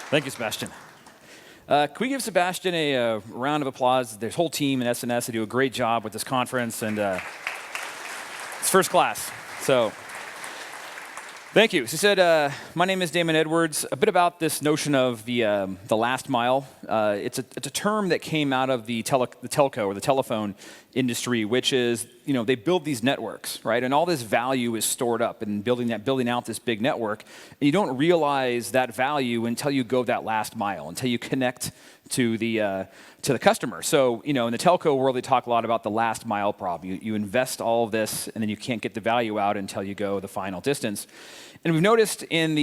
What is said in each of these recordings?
Thank you, Sebastian. Can we give Sebastian a round of applause? There's a whole team in SNS. They do a great job with this conference, and it's first class. So thank you. So he said, my name is Damon Edwards. A bit about this notion of the last mile. It's a term that came out of the telco or the telephone industry, which is, they build these networks, right? And all this value is stored up in building out this big network. And you don't realize that value until you go that last mile, until you connect to the customer. So, in the telco world, they talk a lot about the last mile problem. You invest all of this, and then you can't get the value out until you go the final distance. And we've noticed in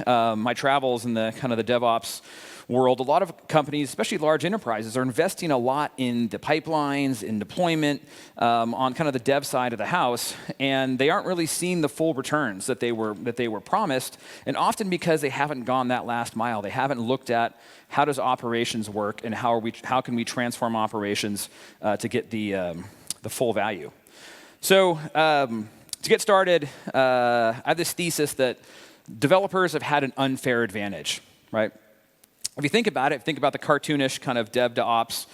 my travels in the kind of the DevOps world, a lot of companies, especially large enterprises, are investing a lot in the pipelines, in deployment, on kind of the dev side of the house, and they aren't really seeing the full returns that they were promised, and often because they haven't gone that last mile. They haven't looked at how does operations work and how can we transform operations to get the full value. So to get started, I have this thesis that developers have had an unfair advantage, right? If you think about it, think about the cartoonish kind of dev to ops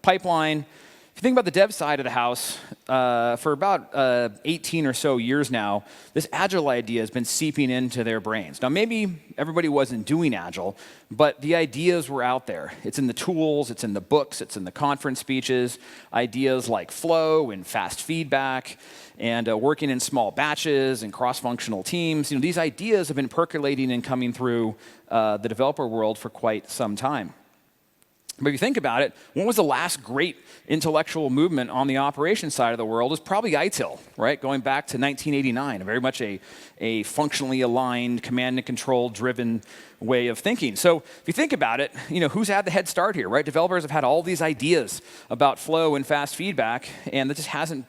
pipeline. If you think about the dev side of the house, for about 18 or so years now, this Agile idea has been seeping into their brains. Now, maybe everybody wasn't doing Agile, but the ideas were out there. It's in the tools, it's in the books, it's in the conference speeches, ideas like flow and fast feedback, and working in small batches and cross-functional teams. These ideas have been percolating and coming through the developer world for quite some time. But if you think about it, when was the last great intellectual movement on the operations side of the world? It was probably ITIL, right? Going back to 1989, very much a functionally aligned, command and control driven way of thinking. So if you think about it, who's had the head start here, right? Developers have had all these ideas about flow and fast feedback, and that just hasn't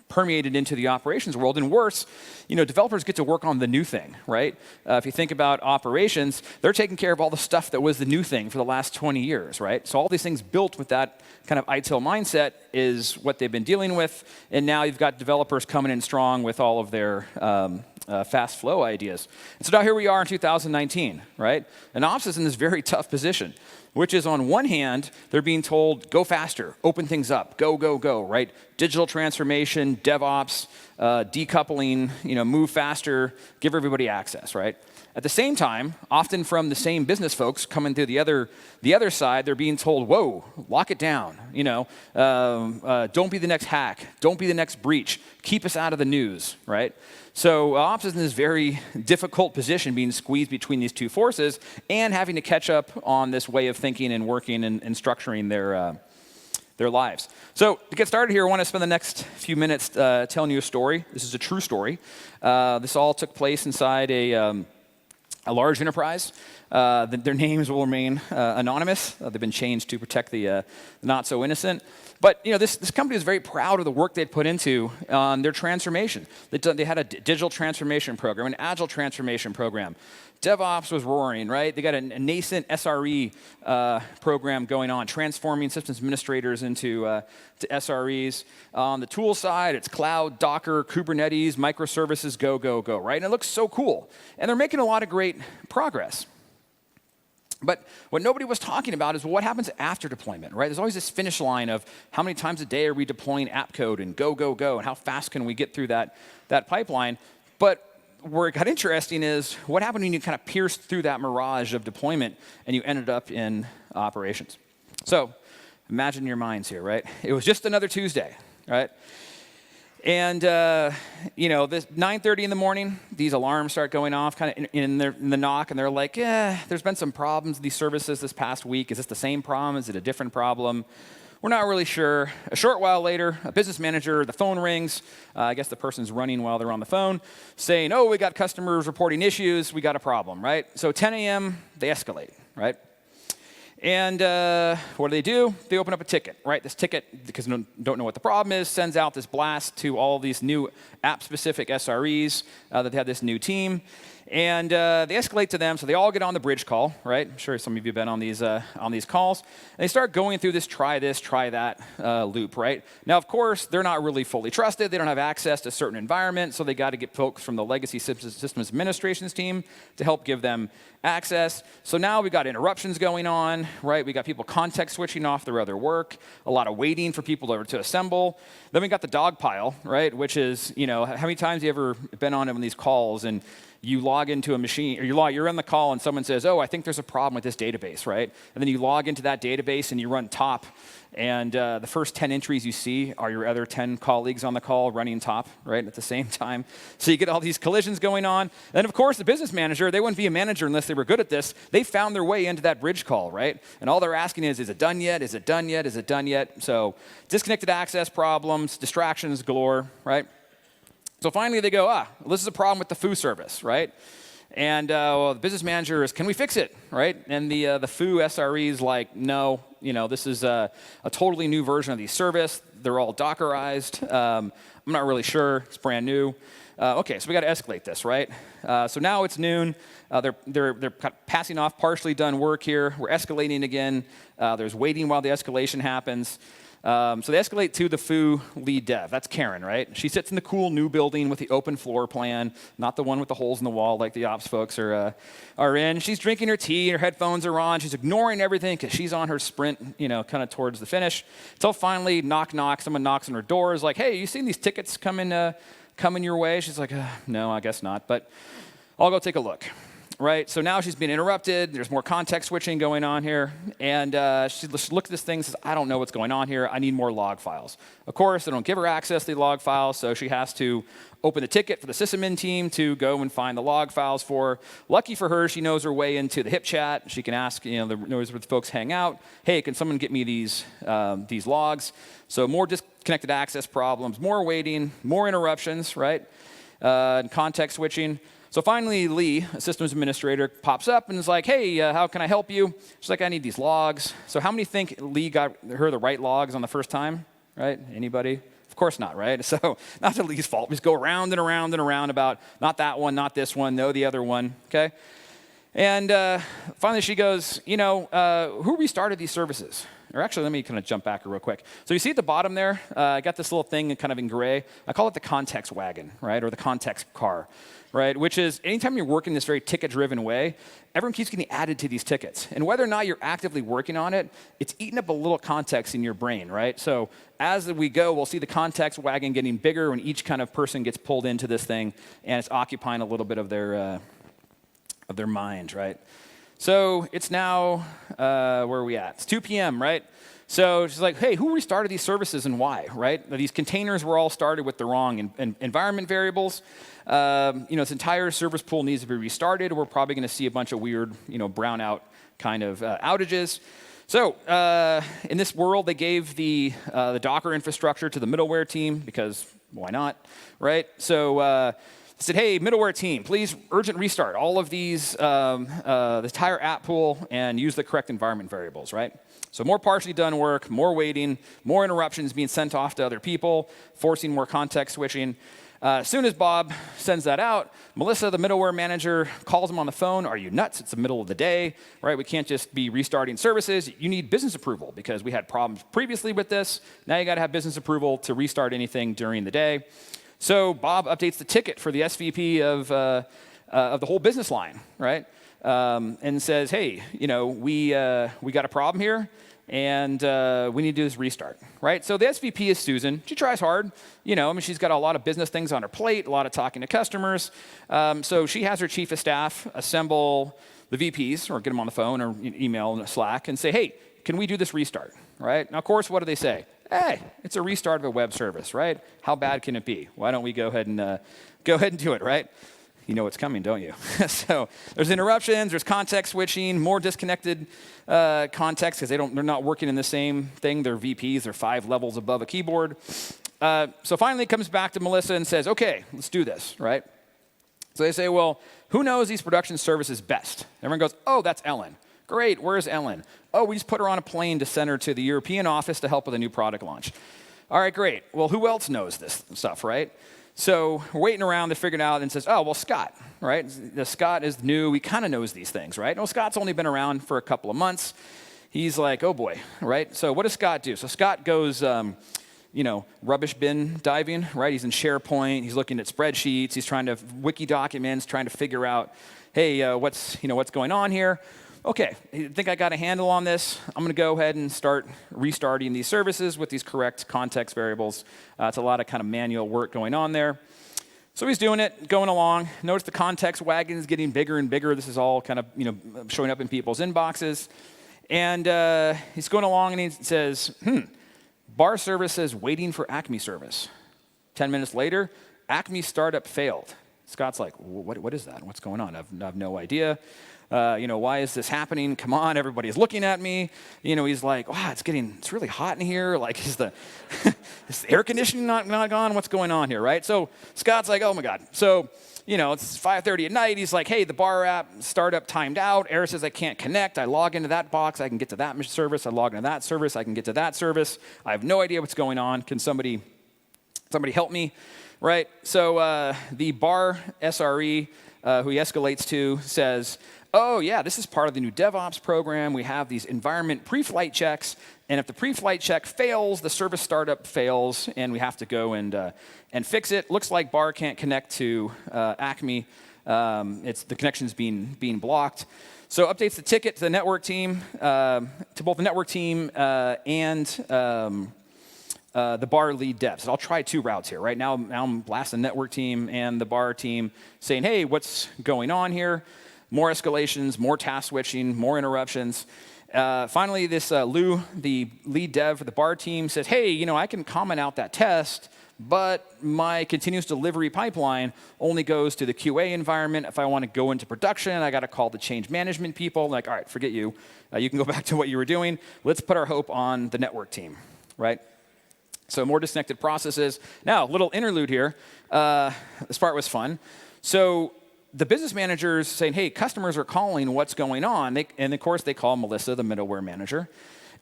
permeated into the operations world. And worse, developers get to work on the new thing, right? If you think about operations, they're taking care of all the stuff that was the new thing for the last 20 years, right? So all these things built with that kind of ITIL mindset is what they've been dealing with. And now you've got developers coming in strong with all of their fast flow ideas. And so now here we are in 2019, right? And ops is in this very tough position, which is on one hand, they're being told, go faster, open things up, go, go, go, right? Digital transformation, DevOps, decoupling, move faster, give everybody access, right? At the same time, often from the same business folks coming through the other side, they're being told, whoa, lock it down, don't be the next hack, don't be the next breach, keep us out of the news, right? So ops is in this very difficult position, being squeezed between these two forces and having to catch up on this way of thinking and working and structuring their lives. So to get started here, I want to spend the next few minutes telling you a story. This is a true story. This all took place inside a large enterprise. Their names will remain anonymous. They've been changed to protect the not so innocent. But this company is very proud of the work they'd put into their transformation. They had a digital transformation program, an agile transformation program. DevOps was roaring, right? They got a nascent SRE program going on, transforming systems administrators into to SREs. On the tool side, it's cloud, Docker, Kubernetes, microservices, go, go, go, right? And it looks so cool. And they're making a lot of great progress. But what nobody was talking about is what happens after deployment, right? There's always this finish line of how many times a day are we deploying app code and go, go, go, and how fast can we get through that pipeline. But where it got interesting is what happened when you kind of pierced through that mirage of deployment and you ended up in operations. So imagine your minds here, right? It was just another Tuesday, right? And, this 9:30 in the morning, these alarms start going off kind of in the knock, and they're like, there's been some problems with these services this past week. Is this the same problem? Is it a different problem? We're not really sure. A short while later, a business manager, the phone rings. I guess the person's running while they're on the phone, saying, we got customers reporting issues. We got a problem, right? So 10 a.m., they escalate, right? And what do? They open up a ticket, right? This ticket, because they don't know what the problem is, sends out this blast to all these new app-specific SREs that they have this new team. And they escalate to them, so they all get on the bridge call, right? I'm sure some of you have been on these calls. And they start going through this, try that loop, right? Now, of course, they're not really fully trusted. They don't have access to certain environments, so they got to get folks from the legacy systems administrations team to help give them access. So now we got interruptions going on, right? We got people context switching off their other work, a lot of waiting for people to assemble. Then we got the dog pile, right? Which is, how many times have you ever been on one of these calls and you log into a machine, or you're on the call and someone says, oh, I think there's a problem with this database, right? And then you log into that database and you run top, and the first 10 entries you see are your other 10 colleagues on the call running top, right, at the same time. So you get all these collisions going on. And of course, the business manager, they wouldn't be a manager unless they were good at this. They found their way into that bridge call, right? And all they're asking is it done yet? Is it done yet? Is it done yet? So disconnected access problems, distractions galore, right? So finally they go, well, this is a problem with the foo service, right? And the business manager is, can we fix it, right? And the foo SRE is like, no, this is a totally new version of the service. They're all Dockerized. I'm not really sure. It's brand new. Okay, so we got to escalate this, right? So now it's noon. They're passing off partially done work here. We're escalating again. There's waiting while the escalation happens. So they escalate to the foo lead dev. That's Karen, right? She sits in the cool new building with the open floor plan, not the one with the holes in the wall like the ops folks are in. She's drinking her tea, her headphones are on. She's ignoring everything because she's on her sprint, kind of towards the finish. Until finally, knock, knock, someone knocks on her door, is like, hey, you seen these tickets coming your way? She's like, no, I guess not, but I'll go take a look. Right, so now she's being interrupted. There's more context switching going on here. And she looks at this thing and says, I don't know what's going on here. I need more log files. Of course, they don't give her access to the log files, so she has to open the ticket for the sysadmin team to go and find the log files for her. Lucky for her, she knows her way into the HIP chat. She can ask, knows where the folks hang out. Hey, can someone get me these logs? So more disconnected access problems, more waiting, more interruptions, right? And context switching. So finally, Lee, a systems administrator, pops up and is like, hey, how can I help you? She's like, I need these logs. So how many think Lee got her the right logs on the first time, right? Anybody? Of course not, right? So not to Lee's fault. We just go around and around and around about not that one, not this one, no, the other one, okay? And finally she goes, who restarted these services? Or actually, let me kind of jump back real quick. So you see at the bottom there, I got this little thing kind of in gray. I call it the context wagon, right, or the context car, right, which is anytime you're working this very ticket-driven way, everyone keeps getting added to these tickets. And whether or not you're actively working on it, it's eating up a little context in your brain, right? So as we go, we'll see the context wagon getting bigger when each kind of person gets pulled into this thing, and it's occupying a little bit of their mind, right? So it's now, where are we at? It's 2 p.m., right? So she's like, hey, who restarted these services and why, right? These containers were all started with the wrong environment variables. This entire service pool needs to be restarted. We're probably going to see a bunch of weird, brownout kind of outages. So in this world, they gave the Docker infrastructure to the middleware team because why not, right? So said, hey, middleware team, please urgent restart all of these, the entire app pool, and use the correct environment variables, right? So more partially done work, more waiting, more interruptions being sent off to other people, forcing more context switching. As soon as Bob sends that out, Melissa, the middleware manager, calls him on the phone. Are you nuts? It's the middle of the day, right? We can't just be restarting services. You need business approval because we had problems previously with this. Now you got to have business approval to restart anything during the day. So Bob updates the ticket for the SVP of the whole business line, right? And says, hey, we got a problem here, and we need to do this restart, right? So the SVP is Susan. She tries hard. She's got a lot of business things on her plate, a lot of talking to customers. So she has her chief of staff assemble the VPs, or get them on the phone or email and Slack, and say, hey, can we do this restart, right? Now, of course, what do they say? Hey, it's a restart of a web service, right? How bad can it be? Why don't we go ahead and do it, right? You know what's coming, don't you? So there's interruptions, there's context switching, more disconnected context because they're not working in the same thing. They're VPs, they're 5 levels above a keyboard. So finally it comes back to Melissa and says, okay, let's do this, right? So they say, well, who knows these production services best? Everyone goes, oh, that's Ellen. Great, where's Ellen? Oh, we just put her on a plane to send her to the European office to help with a new product launch. All right, great. Well, who else knows this stuff, right? So we're waiting around to figure it out and says, oh, well, Scott, right? Scott is new. He kind of knows these things, right? Well, Scott's only been around for a couple of months. He's like, oh, boy, right? So what does Scott do? So Scott goes, rubbish bin diving, right? He's in SharePoint. He's looking at spreadsheets. He's trying to wiki documents, trying to figure out, hey, what's going on here? Okay, I think I got a handle on this. I'm going to go ahead and start restarting these services with these correct context variables. It's a lot of kind of manual work going on there. So he's doing it, going along. Notice the context wagon is getting bigger and bigger. This is all kind of showing up in people's inboxes. And he's going along and he says, bar service says waiting for Acme service. 10 minutes later, Acme startup failed. Scott's like, what is that? What's going on? I have no idea. Why is this happening? Come on, everybody's looking at me. He's like, wow, it's really hot in here. Like, is the air conditioning not gone? What's going on here, right? So Scott's like, oh my God. So, it's 5:30 at night. He's like, hey, the bar app startup timed out. Error says I can't connect. I log into that box. I can get to that service. I log into that service. I can get to that service. I have no idea what's going on. Can somebody help me, right? So the bar SRE, who he escalates to, says, oh, yeah, this is part of the new DevOps program. We have these environment pre-flight checks, and if the pre-flight check fails, the service startup fails, and we have to go and fix it. Looks like bar can't connect to Acme. The connection's being blocked. So updates the ticket to the network team, to both the network team and the bar lead devs. So I'll try two routes here. Right now I'm blasting the network team and the bar team saying, hey, what's going on here? More escalations, more task switching, more interruptions. Finally, this Lou, the lead dev for the bar team, says, hey, I can comment out that test, but my continuous delivery pipeline only goes to the QA environment. If I want to go into production, I got to call the change management people. I'm like, all right, forget you. You can go back to what you were doing. Let's put our hope on the network team, right? So more disconnected processes. Now, a little interlude here. This part was fun. So the business manager's saying, hey, customers are calling, what's going on? And of course, they call Melissa, the middleware manager.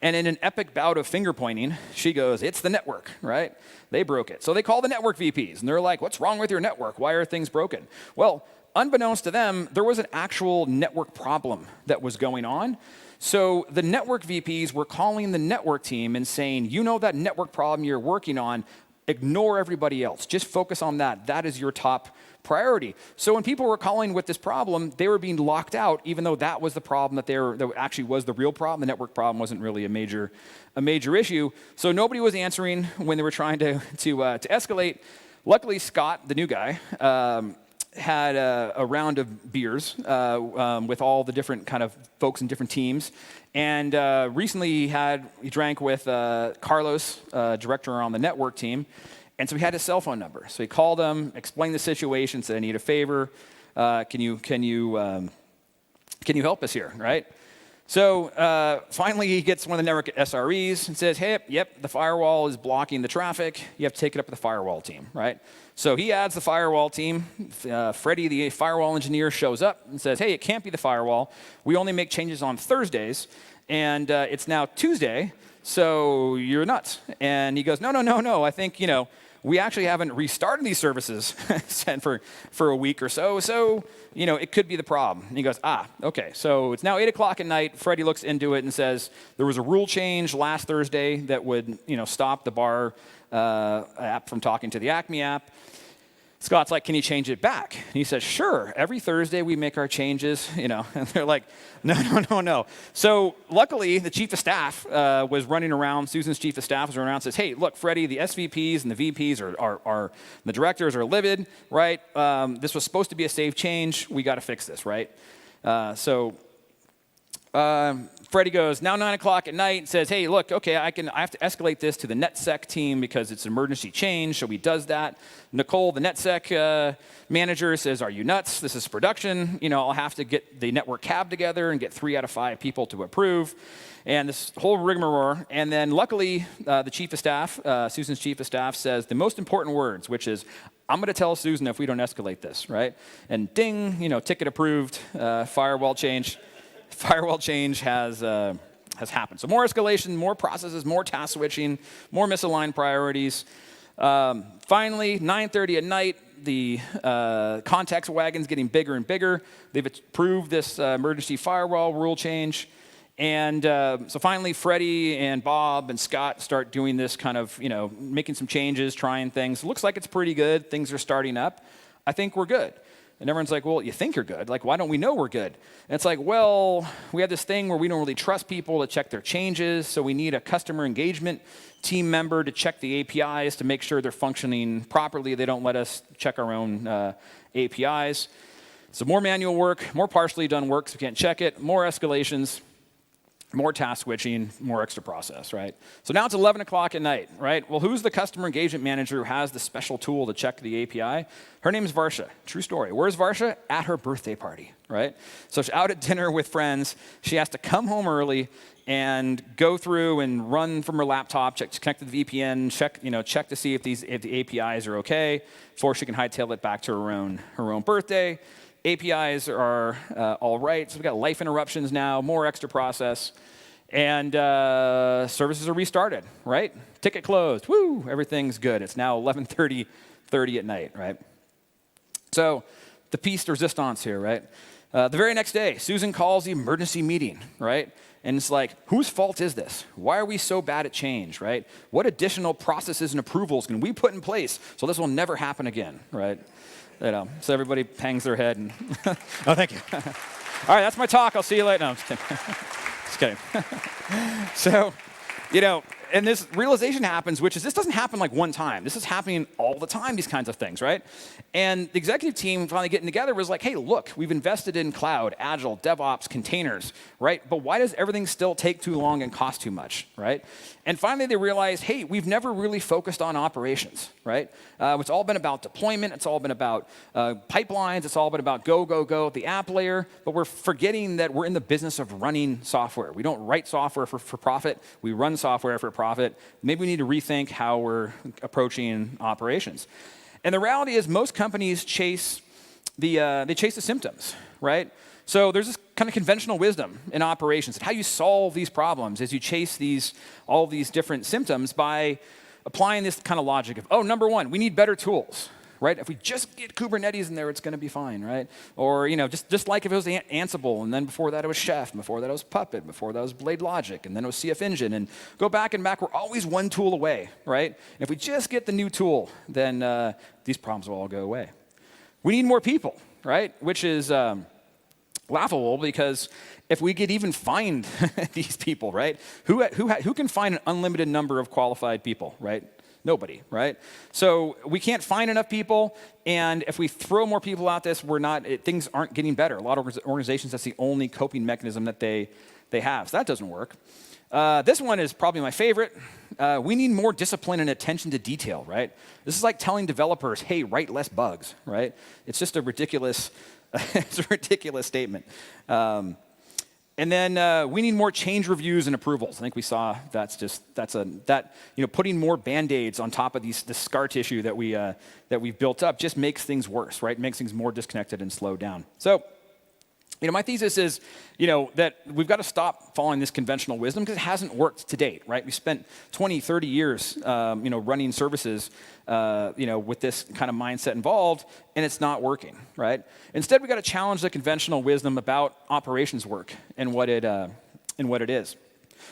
And in an epic bout of finger pointing, she goes, it's the network, right? They broke it. So they call the network VPs, and they're like, what's wrong with your network? Why are things broken? Well, unbeknownst to them, there was an actual network problem that was going on. So the network VPs were calling the network team and saying, that network problem you're working on, ignore everybody else. Just focus on that. That is your top priority. So when people were calling with this problem, they were being locked out, even though that was the problem that actually was the real problem. The network problem wasn't really a major issue. So nobody was answering when they were trying to escalate. Luckily, Scott, the new guy, had a round of beers with all the different kind of folks in different teams. And recently he drank with Carlos, director on the network team. And so he had his cell phone number. So he called him, explained the situation, said, I need a favor. Can you help us here, right? So finally he gets one of the network SREs and says, hey, yep, the firewall is blocking the traffic. You have to take it up with the firewall team, right? So he adds the firewall team. Freddie, the firewall engineer, shows up and says, hey, it can't be the firewall. We only make changes on Thursdays, and it's now Tuesday, so you're nuts. And he goes, no, I think, we actually haven't restarted these services for a week or so, so it could be the problem. And he goes, okay. So it's now 8 o'clock at night. Freddie looks into it and says, there was a rule change last Thursday that would stop the bar app from talking to the Acme app. Scott's like, can you change it back? And he says, sure. Every Thursday we make our changes, And they're like, no. So luckily, the chief of staff was running around. Susan's chief of staff was running around and says, hey, look, Freddie, the SVPs and the VPs are the directors are livid, right? This was supposed to be a safe change. We got to fix this, right? Freddie goes, now 9 o'clock at night, and says, hey, look, okay, I have to escalate this to the NetSec team because it's an emergency change, so he does that. Nicole, the NetSec manager, says, are you nuts? This is production. I'll have to get the network cab together and get 3 out of 5 people to approve. And this whole rigmarole. And then luckily, the chief of staff, Susan's chief of staff, says the most important words, which is, I'm going to tell Susan if we don't escalate this, right? And ding, ticket approved, firewall change. firewall change has happened. So more escalation, more processes, more task switching, more misaligned priorities. Finally, 9:30 at night, the context wagon's getting bigger and bigger. They've approved this emergency firewall rule change. And so finally, Freddie and Bob and Scott start doing this kind of, making some changes, trying things. It looks like it's pretty good. Things are starting up. I think we're good. And everyone's like, well, you think you're good. Like, why don't we know we're good? And it's like, well, we have this thing where we don't really trust people to check their changes, so we need a customer engagement team member to check the APIs to make sure they're functioning properly. They don't let us check our own APIs. So more manual work, more partially done work, so we can't check it, more escalations, more task switching, more extra process, right? So now it's 11 o'clock at night, right? Well, who's the customer engagement manager who has the special tool to check the API? Her name is Varsha. True story. Where's Varsha? At her birthday party, right? So she's out at dinner with friends. She has to come home early and go through and run from her laptop, connect to the VPN, check to see if the APIs are okay before she can hightail it back to her own birthday. APIs are all right, so we've got life interruptions now, more extra process, and services are restarted, right? Ticket closed, woo, everything's good. It's now 11:30 at night, right? So the piece de resistance here, right? The very next day, Susan calls the emergency meeting, right? And it's like, whose fault is this? Why are we so bad at change, right? What additional processes and approvals can we put in place so this will never happen again, right? So everybody pangs their head and, oh, thank you. All right, that's my talk. I'll see you later. No, I'm just kidding. Just kidding. So, and this realization happens, which is this doesn't happen like one time. This is happening all the time, these kinds of things, right? And the executive team finally getting together was like, hey, look, we've invested in cloud, agile, DevOps, containers, right? But why does everything still take too long and cost too much, right? And finally they realized, hey, we've never really focused on operations, right? It's all been about deployment. It's all been about pipelines. It's all been about go, go, go, the app layer. But we're forgetting that we're in the business of running software. We don't write software for profit. We run software for profit. Maybe we need to rethink how we're approaching operations. And the reality is most companies chase the symptoms, right? So there's this kind of conventional wisdom in operations. How you solve these problems is you chase all these different symptoms by applying this kind of logic of, oh, number one, we need better tools, right? If we just get Kubernetes in there, it's going to be fine, right? Or just like if it was Ansible, and then before that it was Chef, and before that it was Puppet, before that it was Blade Logic, and then it was CF Engine, and go back and back. We're always one tool away, right? And if we just get the new tool, then these problems will all go away. We need more people, right? Which is laughable because if we could even find these people, right? Who can find an unlimited number of qualified people, right? Nobody, right? So we can't find enough people, and if we throw more people at this, things aren't getting better. A lot of organizations, that's the only coping mechanism that they have. So that doesn't work. This one is probably my favorite. We need more discipline and attention to detail, right? This is like telling developers, hey, write less bugs, right? It's just a ridiculous statement. And then we need more change reviews and approvals. I think we saw putting more Band-Aids on top of this scar tissue that we've built up just makes things worse, right? Makes things more disconnected and slowed down. So, my thesis is, that we've got to stop following this conventional wisdom because it hasn't worked to date, right? We spent 20, 30 years, running services, with this kind of mindset involved, and it's not working, right? Instead, we got to challenge the conventional wisdom about operations work and what it is.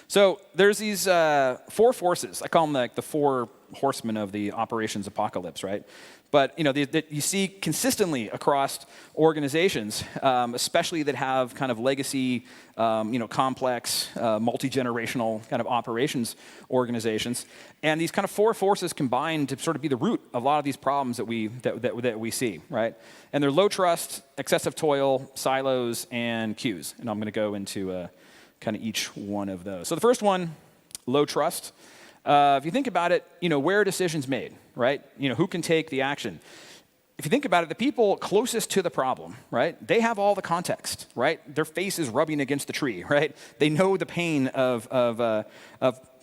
So there's these 4 forces. I call them like the 4 horsemen of the operations apocalypse, right? But you see consistently across organizations, especially that have kind of legacy, complex, multi-generational kind of operations organizations, and these kind of 4 forces combine to sort of be the root of a lot of these problems that we see, right? And they're low trust, excessive toil, silos, and queues. And I'm going to go into kind of each one of those. So the first one, low trust. If you think about it, where are decisions made, right? Who can take the action? If you think about it, the people closest to the problem, right? They have all the context, right? Their face is rubbing against the tree, right? They know the pain of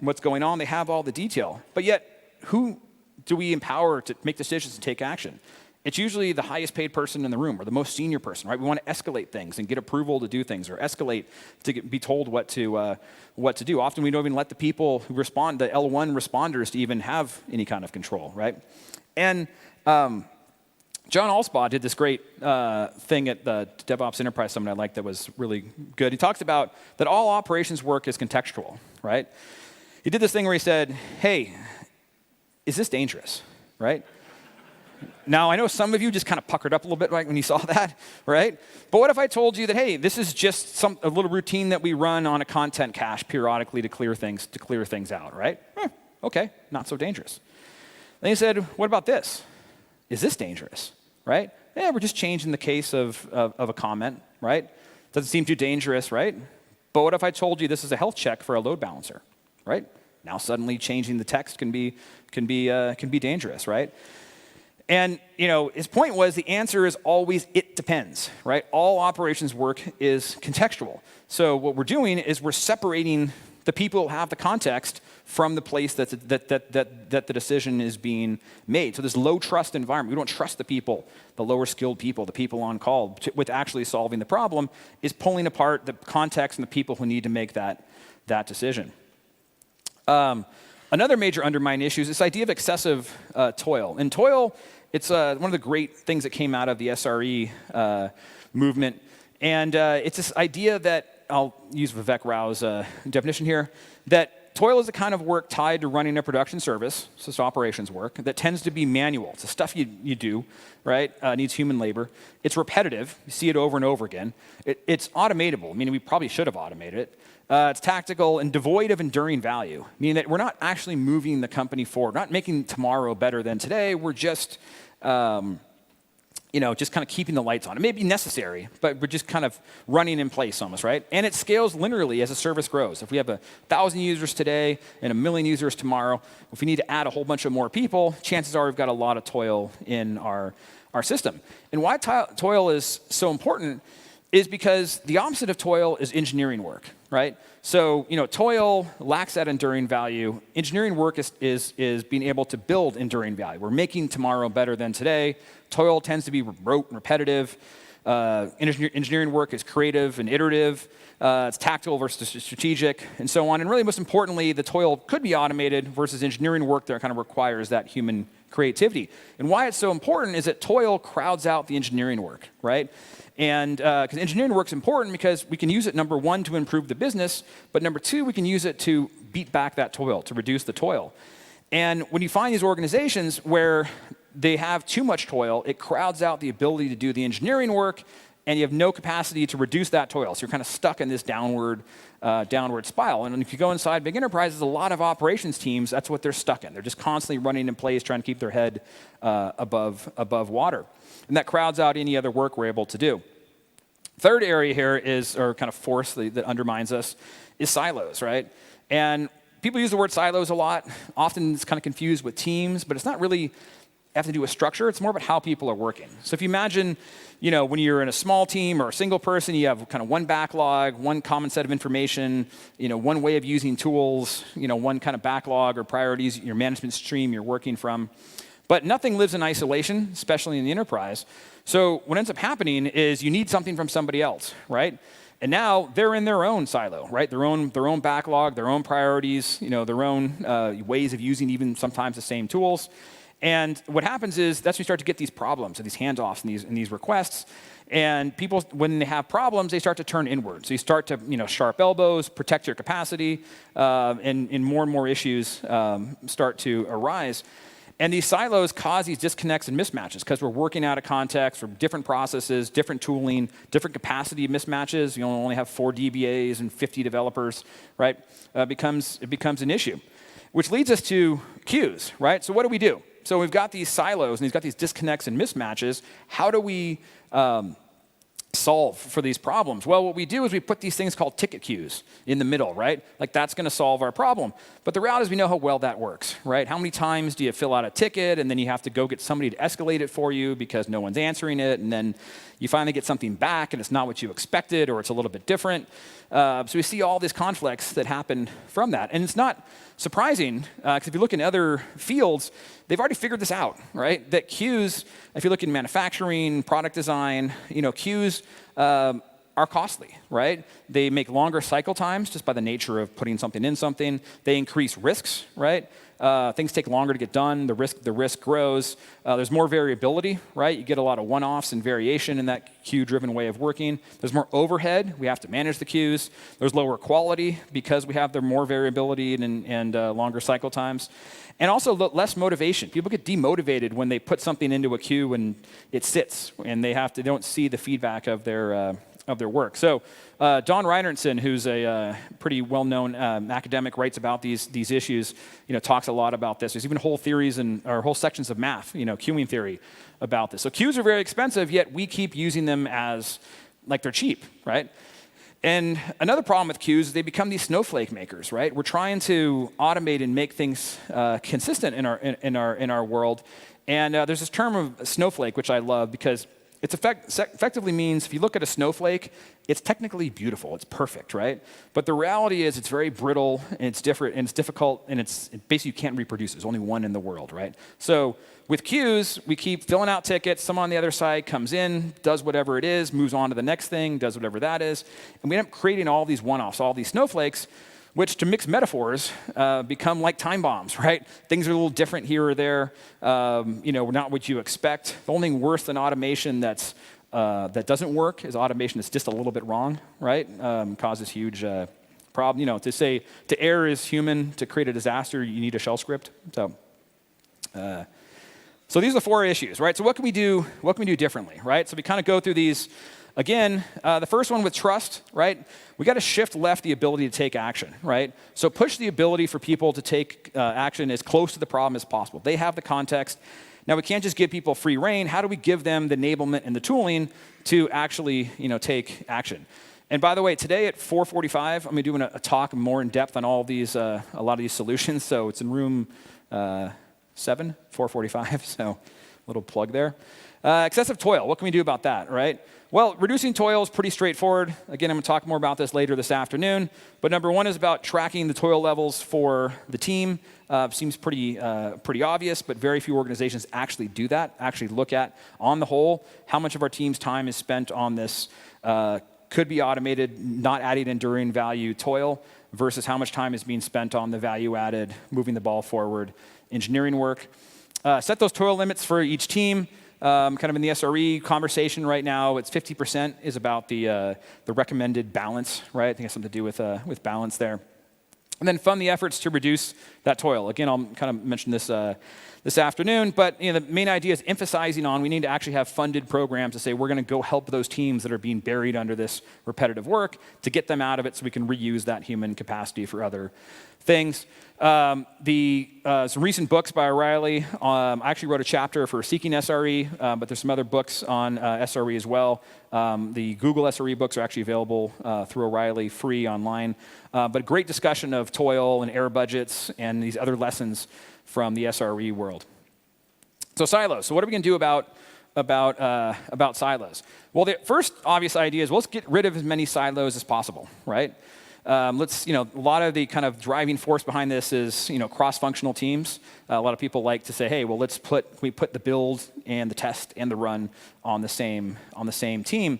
what's going on. They have all the detail. But yet, who do we empower to make decisions and take action? it's usually the highest paid person in the room or the most senior person, right? We want to escalate things and get approval to do things or escalate to be told what to do. Often we don't even let the people who respond, the L1 responders, to even have any kind of control, right? And John Allspaw did this great thing at the DevOps Enterprise Summit I liked that was really good. He talks about that all operations work is contextual, right? He did this thing where he said, hey, is this dangerous, right? Now, I know some of you just kind of puckered up a little bit right when you saw that, right? But what if I told you that, hey, this is just a little routine that we run on a content cache periodically to clear things out, right? Okay, not so dangerous. Then he said, what about this? Is this dangerous, right? Yeah, we're just changing the case of a comment, right? Doesn't seem too dangerous, right? But what if I told you this is a health check for a load balancer, right? Now suddenly changing the text can be dangerous, right? And his point was the answer is always it depends, right? All operations work is contextual. So what we're doing is we're separating the people who have the context from the place that the decision is being made. So this low trust environment, we don't trust the people, the lower skilled people, the people on call with actually solving the problem, is pulling apart the context and the people who need to make that decision. Another major underlying issue is this idea of excessive toil. And toil, it's one of the great things that came out of the SRE movement. And it's this idea that, I'll use Vivek Rao's definition here, that toil is the kind of work tied to running a production service, so it's operations work, that tends to be manual. It's the stuff you do, right? Needs human labor. It's repetitive. You see it over and over again. It's automatable, meaning we probably should have automated it. It's tactical and devoid of enduring value, meaning that we're not actually moving the company forward, not making tomorrow better than today. We're just, just kind of keeping the lights on. It may be necessary, but we're just kind of running in place almost, right? And it scales linearly as a service grows. If we have 1,000 users today and 1 million users tomorrow, if we need to add a whole bunch of more people, chances are we've got a lot of toil in our system. And why toil is so important is because the opposite of toil is engineering work, right? So, toil lacks that enduring value. Engineering work is being able to build enduring value. We're making tomorrow better than today. Toil tends to be rote and repetitive. Engineering work is creative and iterative. It's tactical versus strategic, and so on. And really, most importantly, the toil could be automated versus engineering work that kind of requires that human creativity. And why it's so important is that toil crowds out the engineering work, right? And because engineering work is important because we can use it, number one, to improve the business, but number two, we can use it to beat back that toil, to reduce the toil. And when you find these organizations where they have too much toil, it crowds out the ability to do the engineering work, and you have no capacity to reduce that toil. So you're kind of stuck in this downward spiral. And if you go inside big enterprises, a lot of operations teams, that's what they're stuck in. They're just constantly running in place, trying to keep their head above water. And that crowds out any other work we're able to do. Third area here is, or kind of force that undermines us, is silos, right? And people use the word silos a lot. Often it's kind of confused with teams, but it's not really have to do with structure. It's more about how people are working. So if you imagine, when you're in a small team or a single person, you have kind of one backlog, one common set of information, one way of using tools, one kind of backlog or priorities, your management stream you're working from. But nothing lives in isolation, especially in the enterprise. So what ends up happening is you need something from somebody else, right? And now they're in their own silo, right? Their own backlog, their own priorities, their own ways of using even sometimes the same tools. And what happens is that's when you start to get these problems and these handoffs and these requests. And people, when they have problems, they start to turn inward. So you start to, sharp elbows, protect your capacity, and more issues start to arise. And these silos cause these disconnects and mismatches because we're working out of context for different processes, different tooling, different capacity mismatches. You only have 4 DBAs and 50 developers, right? It becomes an issue, which leads us to queues, right? So what do? So we've got these silos and we've got these disconnects and mismatches. How do we solve for these problems? Well, what we do is we put these things called ticket queues in the middle, right? Like that's going to solve our problem. But the reality is we know how well that works, right? How many times do you fill out a ticket and then you have to go get somebody to escalate it for you because no one's answering it, and then you finally get something back and it's not what you expected or it's a little bit different. So we see all these conflicts that happen from that. And it's not surprising because if you look in other fields, they've already figured this out, right? That queues, if you look in manufacturing, product design, queues are costly, right? They make longer cycle times just by the nature of putting something in something. They increase risks, right? Things take longer to get done. The risk grows. There's more variability, right? You get a lot of one-offs and variation in that queue-driven way of working. There's more overhead. We have to manage the queues. There's lower quality because we have more variability and longer cycle times. And also less motivation. People get demotivated when they put something into a queue and it sits, and they don't see the feedback of their work. So Don Reinertsen, who's a pretty well-known academic, writes about these issues, talks a lot about this. There's even whole theories or whole sections of math, queuing theory about this. So queues are very expensive, yet we keep using them as like they're cheap, right? And another problem with queues is they become these snowflake makers, right? We're trying to automate and make things consistent in our world. And there's this term of snowflake, which I love because it effectively means if you look at a snowflake, it's technically beautiful, it's perfect, right? But the reality is it's very brittle, and it's different, and it's difficult, and basically you can't reproduce it. There's only one in the world, right? So with queues, we keep filling out tickets. Someone on the other side comes in, does whatever it is, moves on to the next thing, does whatever that is, and we end up creating all these one-offs, all these snowflakes, which, to mix metaphors, become like time bombs, right? Things are a little different here or there, not what you expect. The only thing worse than automation that doesn't work is automation that's just a little bit wrong, right? Causes huge problem. To err is human. To create a disaster, you need a shell script. So these are the 4 issues, right? So what can we do differently, right? So we kind of go through these. Again, the first one with trust, right? We got to shift left the ability to take action, right? So push the ability for people to take action as close to the problem as possible. They have the context. Now, we can't just give people free rein. How do we give them the enablement and the tooling to actually, take action? And by the way, today at 4:45, I'm going to be doing a talk more in depth on all of these, a lot of these solutions. So it's in room 7, 4:45. So little plug there. Excessive toil. What can we do about that, right? Well, reducing toil is pretty straightforward. Again, I'm going to talk more about this later this afternoon. But number 1 is about tracking the toil levels for the team. Seems pretty obvious, but very few organizations actually do that, actually look at, on the whole, how much of our team's time is spent on this could be automated, not adding enduring value toil, versus how much time is being spent on the value-added, moving the ball forward, engineering work. Set those toil limits for each team. Kind of in the SRE conversation right now, it's 50% is about the recommended balance, right? I think it has something to do with balance there. And then fund the efforts to reduce that toil. Again, I'll kind of mention this this afternoon, but the main idea is emphasizing on we need to actually have funded programs to say we're going to go help those teams that are being buried under this repetitive work to get them out of it so we can reuse that human capacity for other things. Some recent books by O'Reilly. I actually wrote a chapter for Seeking SRE, but there's some other books on SRE as well. The Google SRE books are actually available through O'Reilly, free online. But great discussion of toil and error budgets and these other lessons from the SRE world. So silos. So what are we going to do about silos? Well, the first obvious idea is let's get rid of as many silos as possible, right? A lot of the kind of driving force behind this is, cross-functional teams. A lot of people like to say, hey, well, we put the build and the test and the run on the same team.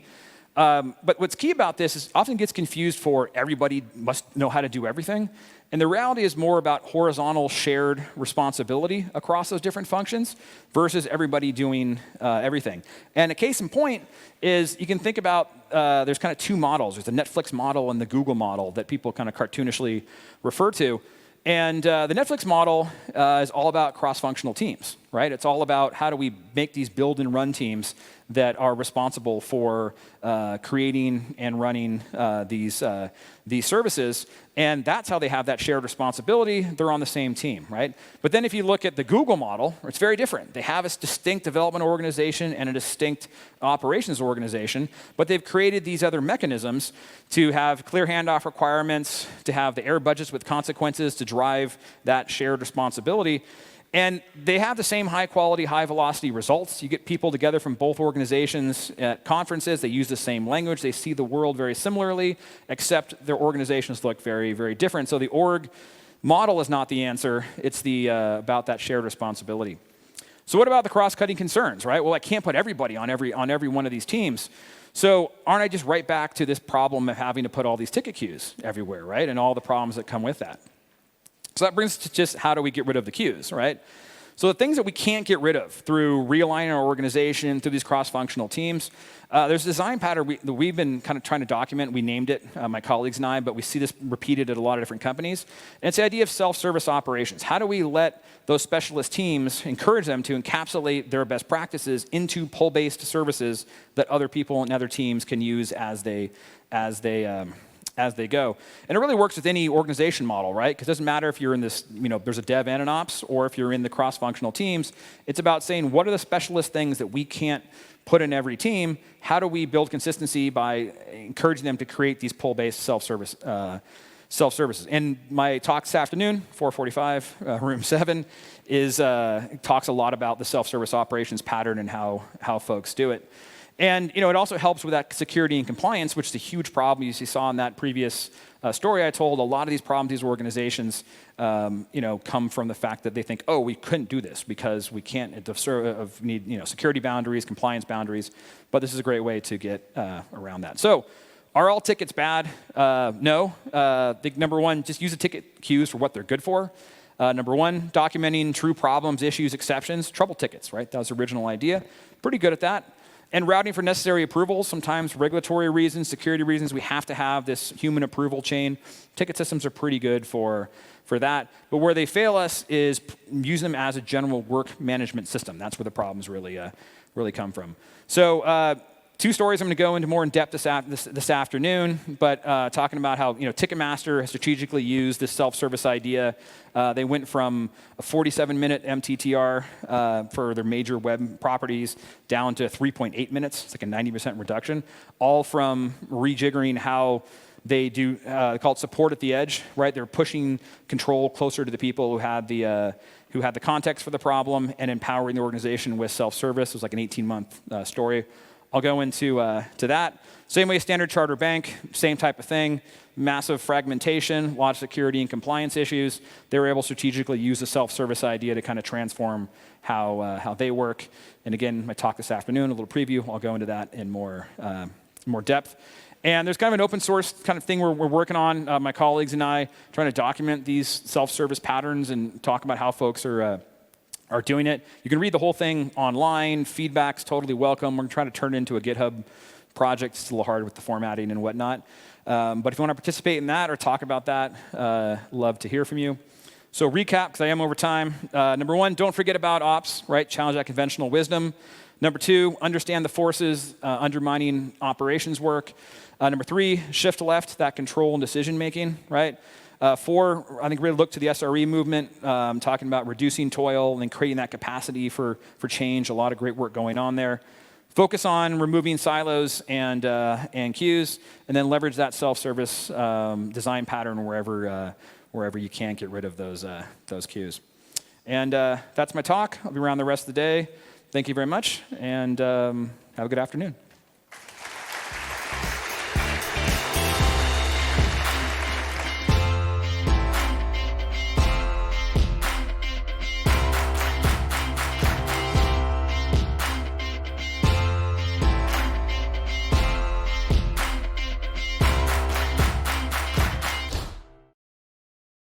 But what's key about this is often gets confused for everybody must know how to do everything. And the reality is more about horizontal shared responsibility across those different functions versus everybody doing everything. And a case in point is you can think about there's kind of 2 models. There's the Netflix model and the Google model that people kind of cartoonishly refer to. And the Netflix model is all about cross-functional teams, right? It's all about how do we make these build and run teams that are responsible for creating and running these services. And that's how they have that shared responsibility. They're on the same team, right? But then if you look at the Google model, it's very different. They have a distinct development organization and a distinct operations organization, but they've created these other mechanisms to have clear handoff requirements, to have the error budgets with consequences to drive that shared responsibility. And they have the same high-quality, high-velocity results. You get people together from both organizations at conferences. They use the same language. They see the world very similarly, except their organizations look very, very different. So the org model is not the answer. It's about that shared responsibility. So what about the cross-cutting concerns, right? Well, I can't put everybody on every one of these teams. So aren't I just right back to this problem of having to put all these ticket queues everywhere, right? And all the problems that come with that. So that brings us to just how do we get rid of the queues, right? So the things that we can't get rid of through realigning our organization, through these cross-functional teams, there's a design pattern that we've been kind of trying to document. We named it, my colleagues and I, but we see this repeated at a lot of different companies. And it's the idea of self-service operations. How do we let those specialist teams, encourage them to encapsulate their best practices into pull-based services that other people and other teams can use as they go. And it really works with any organization model, right? Because it doesn't matter if you're in this, there's a dev and an ops, or if you're in the cross-functional teams. It's about saying, what are the specialist things that we can't put in every team? How do we build consistency by encouraging them to create these pull-based self-services? And my talk this afternoon, 4:45, room 7, talks a lot about the self-service operations pattern and how folks do it. And it also helps with that security and compliance, which is a huge problem. You saw in that previous story I told. A lot of these problems, these organizations, come from the fact that they think, oh, we couldn't do this because we can't need security boundaries, compliance boundaries. But this is a great way to get around that. So, are all tickets bad? No. Number one, just use the ticket queues for what they're good for. Number one, documenting true problems, issues, exceptions, trouble tickets. Right, that was the original idea. Pretty good at that. And routing for necessary approvals, sometimes regulatory reasons, security reasons, we have to have this human approval chain. Ticket systems are pretty good for that. But where they fail us is using them as a general work management system. That's where the problems really come from. So 2 stories I'm going to go into more in depth this afternoon, but talking about how Ticketmaster has strategically used this self-service idea. They went from a 47-minute MTTR for their major web properties down to 3.8 minutes. It's like a 90% reduction, all from rejiggering how they do, they call it support at the edge, right? They're pushing control closer to the people who had the context for the problem and empowering the organization with self-service. It was like an 18-month story. I'll go into that. Same way Standard Chartered Bank, same type of thing. Massive fragmentation, a lot of security and compliance issues. They were able to strategically use the self-service idea to kind of transform how they work. And again, my talk this afternoon, a little preview. I'll go into that in more depth. And there's kind of an open source kind of thing we're working on, my colleagues and I, trying to document these self-service patterns and talk about how folks are doing it. You can read the whole thing online. Feedback's totally welcome. We're trying to turn it into a GitHub project. It's a little hard with the formatting and whatnot. But if you want to participate in that or talk about that, love to hear from you. So recap, because I am over time. Number 1, don't forget about ops, right? Challenge that conventional wisdom. Number 2, understand the forces undermining operations work. Number 3, shift left, that control and decision making, right? 4, I think really look to the SRE movement, talking about reducing toil and creating that capacity for change. A lot of great work going on there. Focus on removing silos and queues, and then leverage that self-service design pattern wherever you can get rid of those queues. And that's my talk. I'll be around the rest of the day. Thank you very much, and have a good afternoon.